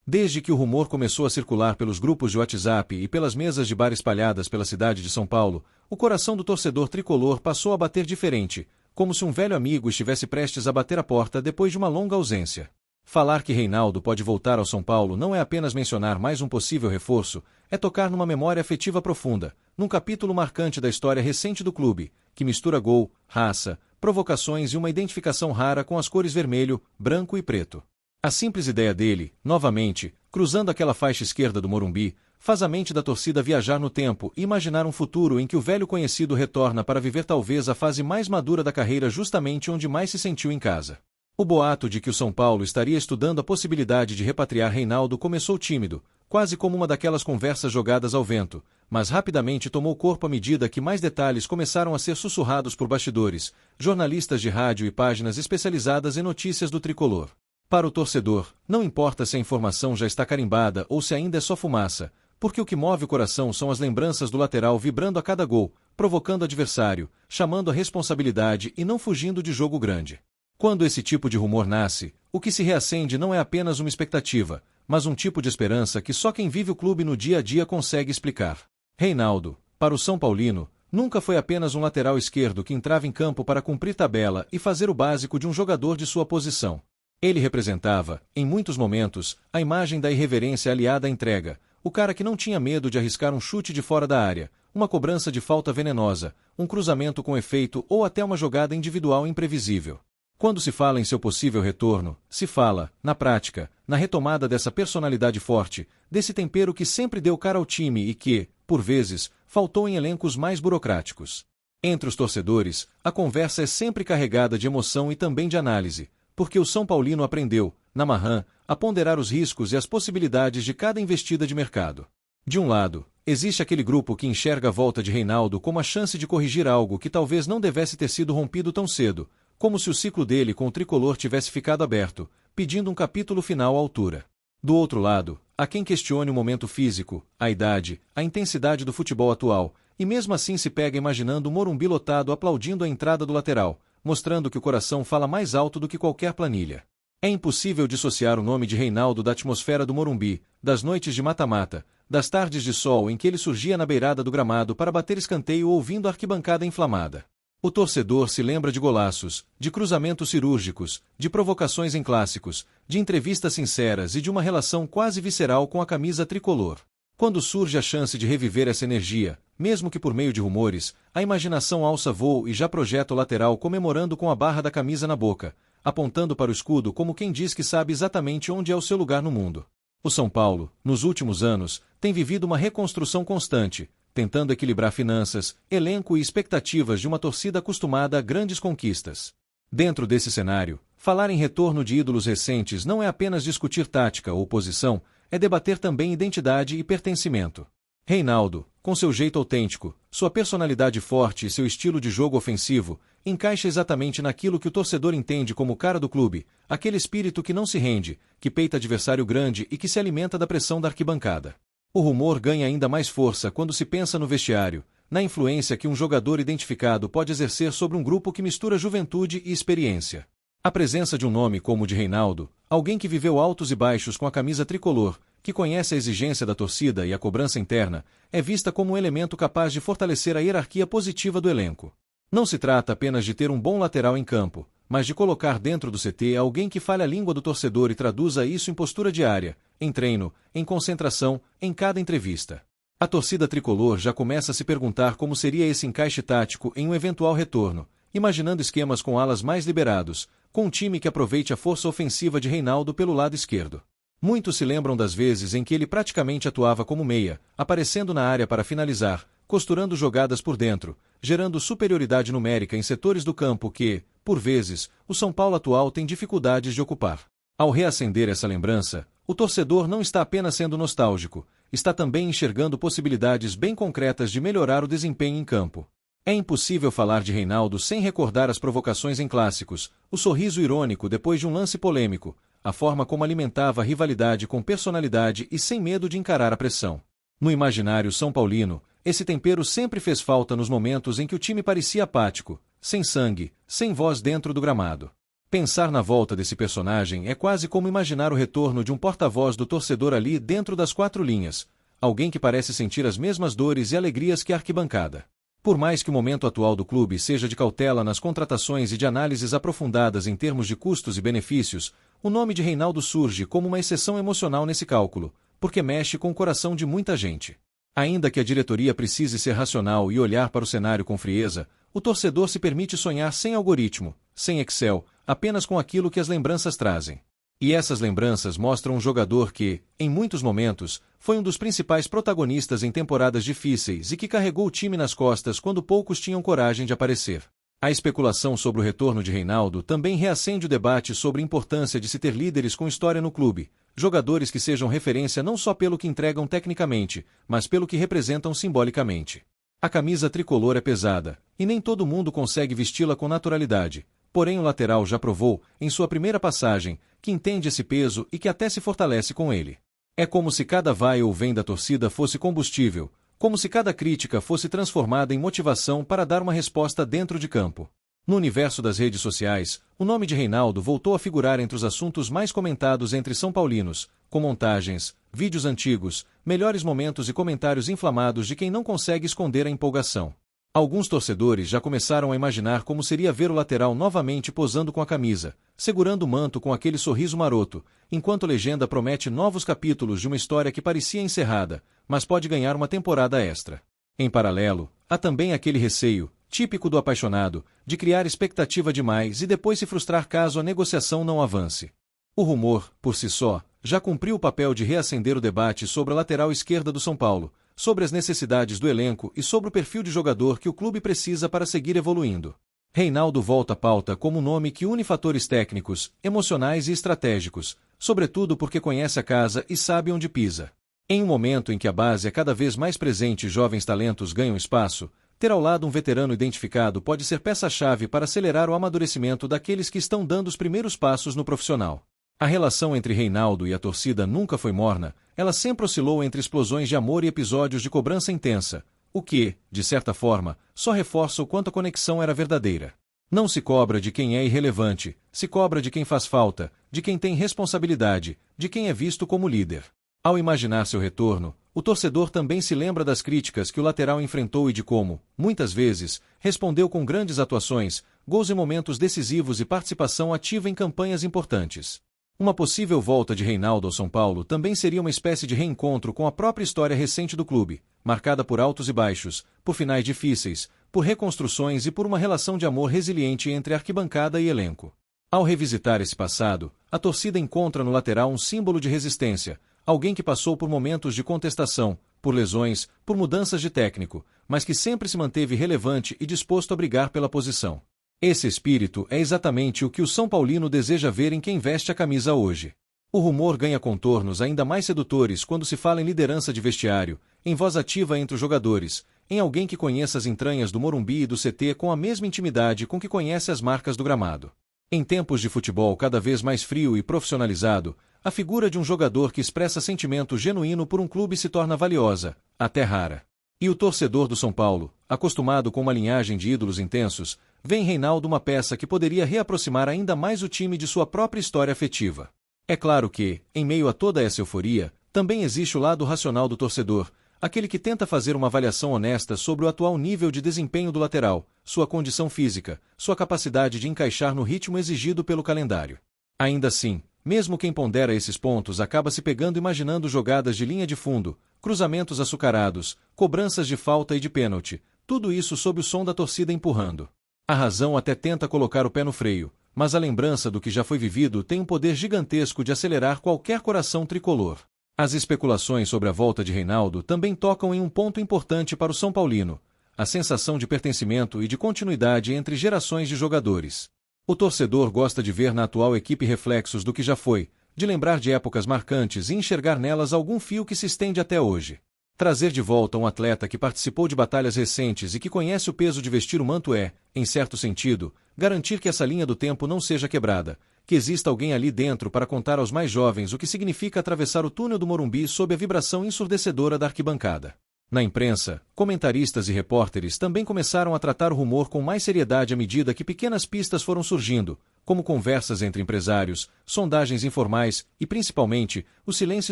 Desde que o rumor começou a circular pelos grupos de WhatsApp e pelas mesas de bar espalhadas pela cidade de São Paulo, o coração do torcedor tricolor passou a bater diferente, como se um velho amigo estivesse prestes a bater a porta depois de uma longa ausência. Falar que Reinaldo pode voltar ao São Paulo não é apenas mencionar mais um possível reforço, é tocar numa memória afetiva profunda, num capítulo marcante da história recente do clube, que mistura gol, raça, provocações e uma identificação rara com as cores vermelho, branco e preto. A simples ideia dele, novamente, cruzando aquela faixa esquerda do Morumbi, faz a mente da torcida viajar no tempo e imaginar um futuro em que o velho conhecido retorna para viver talvez a fase mais madura da carreira justamente onde mais se sentiu em casa. O boato de que o São Paulo estaria estudando a possibilidade de repatriar Reinaldo começou tímido, quase como uma daquelas conversas jogadas ao vento, mas rapidamente tomou corpo à medida que mais detalhes começaram a ser sussurrados por bastidores, jornalistas de rádio e páginas especializadas em notícias do tricolor. Para o torcedor, não importa se a informação já está carimbada ou se ainda é só fumaça, porque o que move o coração são as lembranças do lateral vibrando a cada gol, provocando o adversário, chamando a responsabilidade e não fugindo de jogo grande. Quando esse tipo de rumor nasce, o que se reacende não é apenas uma expectativa, mas um tipo de esperança que só quem vive o clube no dia a dia consegue explicar. Reinaldo, para o São Paulino, nunca foi apenas um lateral esquerdo que entrava em campo para cumprir tabela e fazer o básico de um jogador de sua posição. Ele representava, em muitos momentos, a imagem da irreverência aliada à entrega, o cara que não tinha medo de arriscar um chute de fora da área, uma cobrança de falta venenosa, um cruzamento com efeito ou até uma jogada individual imprevisível. Quando se fala em seu possível retorno, se fala, na prática, na retomada dessa personalidade forte, desse tempero que sempre deu cara ao time e que, por vezes, faltou em elencos mais burocráticos. Entre os torcedores, a conversa é sempre carregada de emoção e também de análise, porque o São Paulino aprendeu, na marrã, a ponderar os riscos e as possibilidades de cada investida de mercado. De um lado, existe aquele grupo que enxerga a volta de Reinaldo como a chance de corrigir algo que talvez não devesse ter sido rompido tão cedo, como se o ciclo dele com o tricolor tivesse ficado aberto, pedindo um capítulo final à altura. Do outro lado, há quem questione o momento físico, a idade, a intensidade do futebol atual, e mesmo assim se pega imaginando o Morumbi lotado aplaudindo a entrada do lateral, mostrando que o coração fala mais alto do que qualquer planilha. É impossível dissociar o nome de Reinaldo da atmosfera do Morumbi, das noites de mata-mata, das tardes de sol em que ele surgia na beirada do gramado para bater escanteio ouvindo a arquibancada inflamada. O torcedor se lembra de golaços, de cruzamentos cirúrgicos, de provocações em clássicos, de entrevistas sinceras e de uma relação quase visceral com a camisa tricolor. Quando surge a chance de reviver essa energia, mesmo que por meio de rumores, a imaginação alça voo e já projeta o lateral comemorando com a barra da camisa na boca, apontando para o escudo como quem diz que sabe exatamente onde é o seu lugar no mundo. O São Paulo, nos últimos anos, tem vivido uma reconstrução constante, tentando equilibrar finanças, elenco e expectativas de uma torcida acostumada a grandes conquistas. Dentro desse cenário, falar em retorno de ídolos recentes não é apenas discutir tática ou posição, é debater também identidade e pertencimento. Reinaldo, com seu jeito autêntico, sua personalidade forte e seu estilo de jogo ofensivo, encaixa exatamente naquilo que o torcedor entende como cara do clube, aquele espírito que não se rende, que peita adversário grande e que se alimenta da pressão da arquibancada. O rumor ganha ainda mais força quando se pensa no vestiário, na influência que um jogador identificado pode exercer sobre um grupo que mistura juventude e experiência. A presença de um nome como o de Reinaldo, alguém que viveu altos e baixos com a camisa tricolor, que conhece a exigência da torcida e a cobrança interna, é vista como um elemento capaz de fortalecer a hierarquia positiva do elenco. Não se trata apenas de ter um bom lateral em campo, mas de colocar dentro do CT alguém que fale a língua do torcedor e traduza isso em postura diária, em treino, em concentração, em cada entrevista. A torcida tricolor já começa a se perguntar como seria esse encaixe tático em um eventual retorno, imaginando esquemas com alas mais liberados, com um time que aproveite a força ofensiva de Reinaldo pelo lado esquerdo. Muitos se lembram das vezes em que ele praticamente atuava como meia, aparecendo na área para finalizar, costurando jogadas por dentro, gerando superioridade numérica em setores do campo que, por vezes, o São Paulo atual tem dificuldades de ocupar. Ao reacender essa lembrança, o torcedor não está apenas sendo nostálgico, está também enxergando possibilidades bem concretas de melhorar o desempenho em campo. É impossível falar de Reinaldo sem recordar as provocações em clássicos, o sorriso irônico depois de um lance polêmico, a forma como alimentava a rivalidade com personalidade e sem medo de encarar a pressão. No imaginário são paulino, esse tempero sempre fez falta nos momentos em que o time parecia apático, sem sangue, sem voz dentro do gramado. Pensar na volta desse personagem é quase como imaginar o retorno de um porta-voz do torcedor ali dentro das quatro linhas, alguém que parece sentir as mesmas dores e alegrias que a arquibancada. Por mais que o momento atual do clube seja de cautela nas contratações e de análises aprofundadas em termos de custos e benefícios, o nome de Reinaldo surge como uma exceção emocional nesse cálculo, porque mexe com o coração de muita gente. Ainda que a diretoria precise ser racional e olhar para o cenário com frieza, o torcedor se permite sonhar sem algoritmo, sem Excel, apenas com aquilo que as lembranças trazem. E essas lembranças mostram um jogador que, em muitos momentos, foi um dos principais protagonistas em temporadas difíceis e que carregou o time nas costas quando poucos tinham coragem de aparecer. A especulação sobre o retorno de Reinaldo também reacende o debate sobre a importância de se ter líderes com história no clube, jogadores que sejam referência não só pelo que entregam tecnicamente, mas pelo que representam simbolicamente. A camisa tricolor é pesada, e nem todo mundo consegue vesti-la com naturalidade, porém o lateral já provou, em sua primeira passagem, que entende esse peso e que até se fortalece com ele. É como se cada vai ou vem da torcida fosse combustível, como se cada crítica fosse transformada em motivação para dar uma resposta dentro de campo. No universo das redes sociais, o nome de Reinaldo voltou a figurar entre os assuntos mais comentados entre são paulinos, com montagens, vídeos antigos, melhores momentos e comentários inflamados de quem não consegue esconder a empolgação. Alguns torcedores já começaram a imaginar como seria ver o lateral novamente posando com a camisa, segurando o manto com aquele sorriso maroto, enquanto a legenda promete novos capítulos de uma história que parecia encerrada, mas pode ganhar uma temporada extra. Em paralelo, há também aquele receio, típico do apaixonado, de criar expectativa demais e depois se frustrar caso a negociação não avance. O rumor, por si só, já cumpriu o papel de reacender o debate sobre a lateral esquerda do São Paulo, sobre as necessidades do elenco e sobre o perfil de jogador que o clube precisa para seguir evoluindo. Reinaldo volta à pauta como um nome que une fatores técnicos, emocionais e estratégicos, sobretudo porque conhece a casa e sabe onde pisa. Em um momento em que a base é cada vez mais presente e jovens talentos ganham espaço, ter ao lado um veterano identificado pode ser peça-chave para acelerar o amadurecimento daqueles que estão dando os primeiros passos no profissional. A relação entre Reinaldo e a torcida nunca foi morna, ela sempre oscilou entre explosões de amor e episódios de cobrança intensa, o que, de certa forma, só reforça o quanto a conexão era verdadeira. Não se cobra de quem é irrelevante, se cobra de quem faz falta, de quem tem responsabilidade, de quem é visto como líder. Ao imaginar seu retorno, o torcedor também se lembra das críticas que o lateral enfrentou e de como, muitas vezes, respondeu com grandes atuações, gols em momentos decisivos e participação ativa em campanhas importantes. Uma possível volta de Reinaldo ao São Paulo também seria uma espécie de reencontro com a própria história recente do clube, marcada por altos e baixos, por finais difíceis, por reconstruções e por uma relação de amor resiliente entre arquibancada e elenco. Ao revisitar esse passado, a torcida encontra no lateral um símbolo de resistência, alguém que passou por momentos de contestação, por lesões, por mudanças de técnico, mas que sempre se manteve relevante e disposto a brigar pela posição. Esse espírito é exatamente o que o São Paulino deseja ver em quem veste a camisa hoje. O rumor ganha contornos ainda mais sedutores quando se fala em liderança de vestiário, em voz ativa entre os jogadores, em alguém que conheça as entranhas do Morumbi e do CT com a mesma intimidade com que conhece as marcas do gramado. Em tempos de futebol cada vez mais frio e profissionalizado, a figura de um jogador que expressa sentimento genuíno por um clube se torna valiosa, até rara. E o torcedor do São Paulo, acostumado com uma linhagem de ídolos intensos, vê em Reinaldo uma peça que poderia reaproximar ainda mais o time de sua própria história afetiva. É claro que, em meio a toda essa euforia, também existe o lado racional do torcedor, aquele que tenta fazer uma avaliação honesta sobre o atual nível de desempenho do lateral, sua condição física, sua capacidade de encaixar no ritmo exigido pelo calendário. Ainda assim, mesmo quem pondera esses pontos acaba se pegando imaginando jogadas de linha de fundo, cruzamentos açucarados, cobranças de falta e de pênalti, tudo isso sob o som da torcida empurrando. A razão até tenta colocar o pé no freio, mas a lembrança do que já foi vivido tem um poder gigantesco de acelerar qualquer coração tricolor. As especulações sobre a volta de Reinaldo também tocam em um ponto importante para o São Paulino, a sensação de pertencimento e de continuidade entre gerações de jogadores. O torcedor gosta de ver na atual equipe reflexos do que já foi, de lembrar de épocas marcantes e enxergar nelas algum fio que se estende até hoje. Trazer de volta um atleta que participou de batalhas recentes e que conhece o peso de vestir o manto é, em certo sentido, garantir que essa linha do tempo não seja quebrada, que exista alguém ali dentro para contar aos mais jovens o que significa atravessar o túnel do Morumbi sob a vibração ensurdecedora da arquibancada. Na imprensa, comentaristas e repórteres também começaram a tratar o rumor com mais seriedade à medida que pequenas pistas foram surgindo, como conversas entre empresários, sondagens informais e, principalmente, o silêncio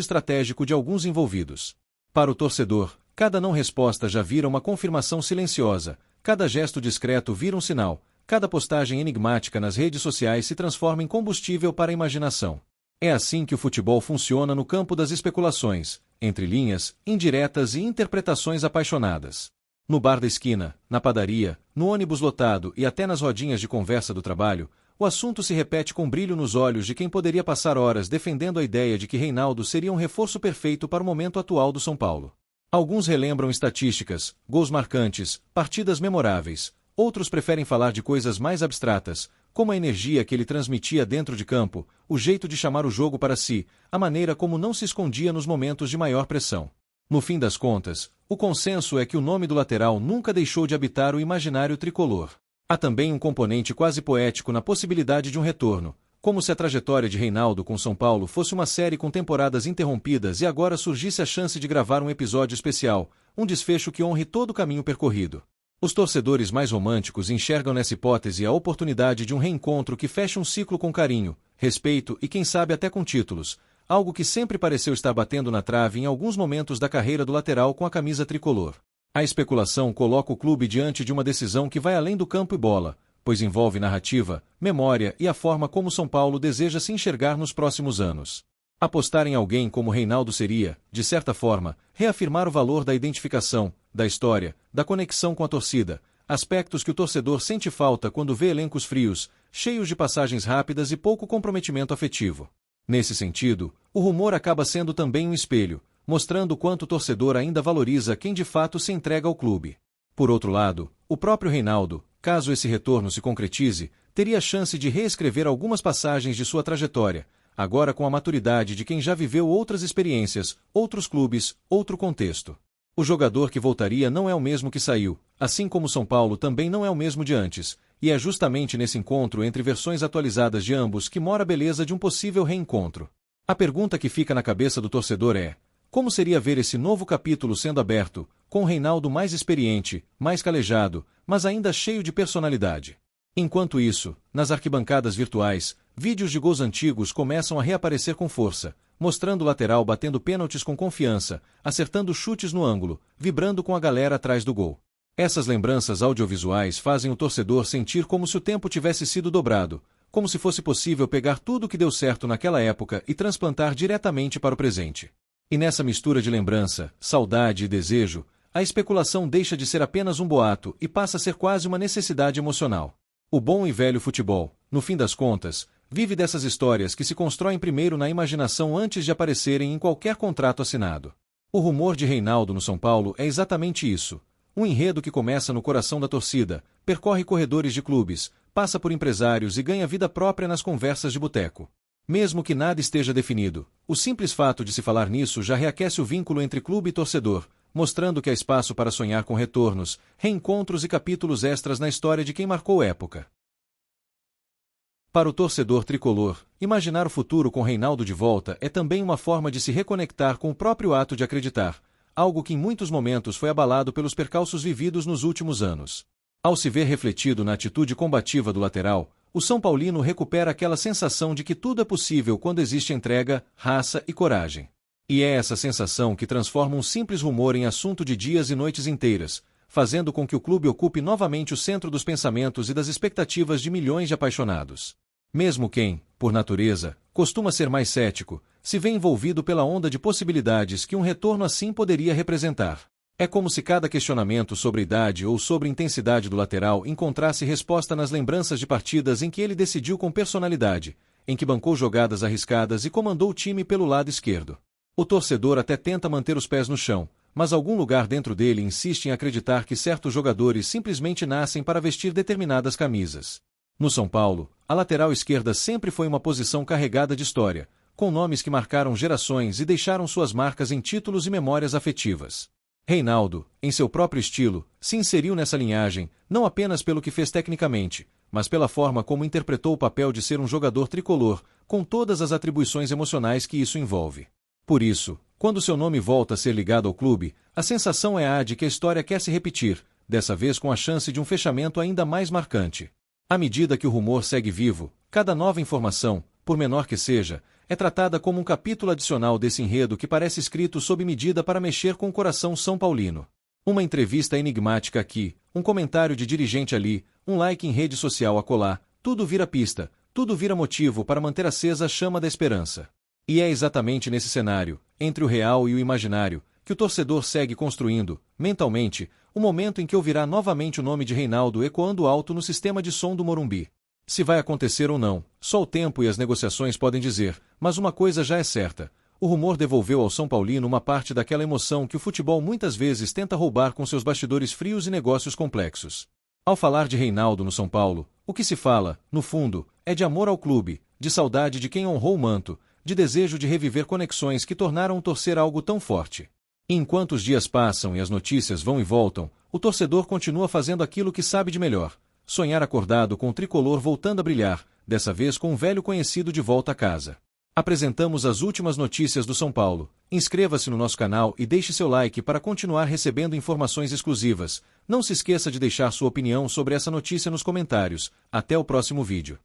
estratégico de alguns envolvidos. Para o torcedor, cada não-resposta já vira uma confirmação silenciosa, cada gesto discreto vira um sinal, cada postagem enigmática nas redes sociais se transforma em combustível para a imaginação. É assim que o futebol funciona no campo das especulações, entre linhas, indiretas e interpretações apaixonadas. No bar da esquina, na padaria, no ônibus lotado e até nas rodinhas de conversa do trabalho, o assunto se repete com brilho nos olhos de quem poderia passar horas defendendo a ideia de que Reinaldo seria um reforço perfeito para o momento atual do São Paulo. Alguns relembram estatísticas, gols marcantes, partidas memoráveis. Outros preferem falar de coisas mais abstratas, como a energia que ele transmitia dentro de campo, o jeito de chamar o jogo para si, a maneira como não se escondia nos momentos de maior pressão. No fim das contas, o consenso é que o nome do lateral nunca deixou de habitar o imaginário tricolor. Há também um componente quase poético na possibilidade de um retorno, como se a trajetória de Reinaldo com São Paulo fosse uma série com temporadas interrompidas e agora surgisse a chance de gravar um episódio especial, um desfecho que honre todo o caminho percorrido. Os torcedores mais românticos enxergam nessa hipótese a oportunidade de um reencontro que feche um ciclo com carinho, respeito e quem sabe até com títulos, algo que sempre pareceu estar batendo na trave em alguns momentos da carreira do lateral com a camisa tricolor. A especulação coloca o clube diante de uma decisão que vai além do campo e bola, pois envolve narrativa, memória e a forma como São Paulo deseja se enxergar nos próximos anos. Apostar em alguém como Reinaldo seria, de certa forma, reafirmar o valor da identificação, da história, da conexão com a torcida, aspectos que o torcedor sente falta quando vê elencos frios, cheios de passagens rápidas e pouco comprometimento afetivo. Nesse sentido, o rumor acaba sendo também um espelho, mostrando o quanto o torcedor ainda valoriza quem de fato se entrega ao clube. Por outro lado, o próprio Reinaldo, caso esse retorno se concretize, teria a chance de reescrever algumas passagens de sua trajetória, agora com a maturidade de quem já viveu outras experiências, outros clubes, outro contexto. O jogador que voltaria não é o mesmo que saiu, assim como São Paulo também não é o mesmo de antes, e é justamente nesse encontro entre versões atualizadas de ambos que mora a beleza de um possível reencontro. A pergunta que fica na cabeça do torcedor é: como seria ver esse novo capítulo sendo aberto, com o Reinaldo mais experiente, mais calejado, mas ainda cheio de personalidade? Enquanto isso, nas arquibancadas virtuais, vídeos de gols antigos começam a reaparecer com força, mostrando o lateral batendo pênaltis com confiança, acertando chutes no ângulo, vibrando com a galera atrás do gol. Essas lembranças audiovisuais fazem o torcedor sentir como se o tempo tivesse sido dobrado, como se fosse possível pegar tudo o que deu certo naquela época e transplantar diretamente para o presente. E nessa mistura de lembrança, saudade e desejo, a especulação deixa de ser apenas um boato e passa a ser quase uma necessidade emocional. O bom e velho futebol, no fim das contas, vive dessas histórias que se constroem primeiro na imaginação antes de aparecerem em qualquer contrato assinado. O rumor de Reinaldo no São Paulo é exatamente isso. Um enredo que começa no coração da torcida, percorre corredores de clubes, passa por empresários e ganha vida própria nas conversas de boteco. Mesmo que nada esteja definido, o simples fato de se falar nisso já reaquece o vínculo entre clube e torcedor, mostrando que há espaço para sonhar com retornos, reencontros e capítulos extras na história de quem marcou época. Para o torcedor tricolor, imaginar o futuro com Reinaldo de volta é também uma forma de se reconectar com o próprio ato de acreditar, algo que em muitos momentos foi abalado pelos percalços vividos nos últimos anos. Ao se ver refletido na atitude combativa do lateral, o São Paulino recupera aquela sensação de que tudo é possível quando existe entrega, raça e coragem. E é essa sensação que transforma um simples rumor em assunto de dias e noites inteiras, fazendo com que o clube ocupe novamente o centro dos pensamentos e das expectativas de milhões de apaixonados. Mesmo quem, por natureza, costuma ser mais cético, se vê envolvido pela onda de possibilidades que um retorno assim poderia representar. É como se cada questionamento sobre a idade ou sobre a intensidade do lateral encontrasse resposta nas lembranças de partidas em que ele decidiu com personalidade, em que bancou jogadas arriscadas e comandou o time pelo lado esquerdo. O torcedor até tenta manter os pés no chão, mas algum lugar dentro dele insiste em acreditar que certos jogadores simplesmente nascem para vestir determinadas camisas. No São Paulo, a lateral esquerda sempre foi uma posição carregada de história, com nomes que marcaram gerações e deixaram suas marcas em títulos e memórias afetivas. Reinaldo, em seu próprio estilo, se inseriu nessa linhagem, não apenas pelo que fez tecnicamente, mas pela forma como interpretou o papel de ser um jogador tricolor, com todas as atribuições emocionais que isso envolve. Por isso, quando seu nome volta a ser ligado ao clube, A sensação é a de que a história quer se repetir, dessa vez com a chance de um fechamento ainda mais marcante. À medida que o rumor segue vivo, cada nova informação, por menor que seja, é tratada como um capítulo adicional desse enredo que parece escrito sob medida para mexer com o coração são paulino. Uma entrevista enigmática aqui, um comentário de dirigente ali, um like em rede social acolá, tudo vira pista, tudo vira motivo para manter acesa a chama da esperança. E é exatamente nesse cenário, entre o real e o imaginário, que o torcedor segue construindo, mentalmente, o momento em que ouvirá novamente o nome de Reinaldo ecoando alto no sistema de som do Morumbi. Se vai acontecer ou não, só o tempo e as negociações podem dizer, mas uma coisa já é certa. O rumor devolveu ao São Paulino uma parte daquela emoção que o futebol muitas vezes tenta roubar com seus bastidores frios e negócios complexos. Ao falar de Reinaldo no São Paulo, o que se fala, no fundo, é de amor ao clube, de saudade de quem honrou o manto, de desejo de reviver conexões que tornaram o torcer algo tão forte. E enquanto os dias passam e as notícias vão e voltam, o torcedor continua fazendo aquilo que sabe de melhor: sonhar acordado com o tricolor voltando a brilhar, dessa vez com um velho conhecido de volta a casa. Apresentamos as últimas notícias do São Paulo. Inscreva-se no nosso canal e deixe seu like para continuar recebendo informações exclusivas. Não se esqueça de deixar sua opinião sobre essa notícia nos comentários. Até o próximo vídeo.